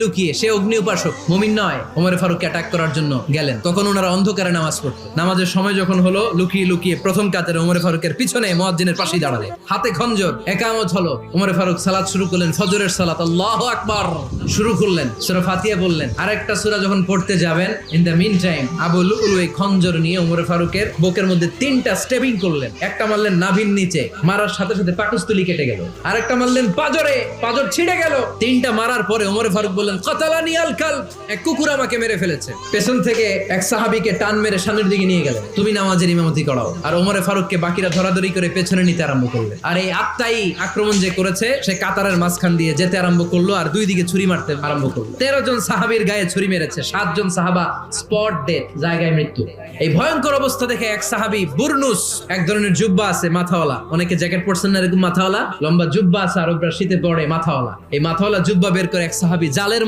লুকিয়ে, সে অগ্নি উপাসক, মুমিন নয়, ওমর ফারুককে অ্যাটাক করার জন্য গেলেন। তখন ওনারা অন্ধকারে নামাজ পড়তো। নামাজের সময় যখন হলো, লুকিয়ে লুকিয়ে প্রথম কাতারে ওমর ফারুকের পিছনে মুয়াজ্জিনের পাশেই দাঁড়ালে, হাতে খঞ্জর, একামত হলো। ওমর ফারুক সালাত শুরু করলেন, ফজরের সালাত, আল্লাহু আকবার শুরু করলেন, সূরা ফাতিহা বললেন। আরেকটা সূরা যখন পড়তে যাবেন, ইন দ্য মিন টাইম আবু লুলু এই খঞ্জর নিয়ে ওমর ফারুকের বুকের মধ্যে 3টা স্টেপিং করলেন। একটা মারলেন নাভির নিচে, মারার সাথে সাথে পাকস্থলী কেটে গেল। আরেকটা মারলেন পাজরে, পাজর ছিঁড়ে গেল। 3টা মারার পরে ওমর ফারুক বললেন, কাতালানি আল কালব, এক কুকুর আমাকে মেরে ফেলেছে। পেছন থেকে এক সাহাবীকে টান মেরে সামনের দিকে নিয়ে গেলেন, তুমি নামাজের ইমামতি করাও। আর ওমর ফারুককে বাকিরা ধরাধরি করে পেছনে নিতে আরম্ভ করলেন। আর এই আত্মাই আক্রমণ যে করেছে, সে কাতারের মাঝখান দিয়ে যেতে আরম্ভ করলো আর দুই দিকে ছুরি মারতে আরম্ভ করলো। 13 জন সাহাবীর গায়ে ছুরি মেরেছে, 7 জন সাহাবা স্পট ডেথ, জায়গায় মৃত্যু। এই ভয়ঙ্কর অবস্থা দেখে এক সাহাবী বুরনুস, এক ধরনের জুব্বা আছে মাথাওয়ালা, অনেকে জ্যাকেট পরছেন না এরকম মাথাওয়ালা, লম্বা জুব্বা আছে, আরবরা শীতে পরে মাথাওয়ালা, এই মাথাওয়ালা জুব্বা বের করে এক সাহাবী জালের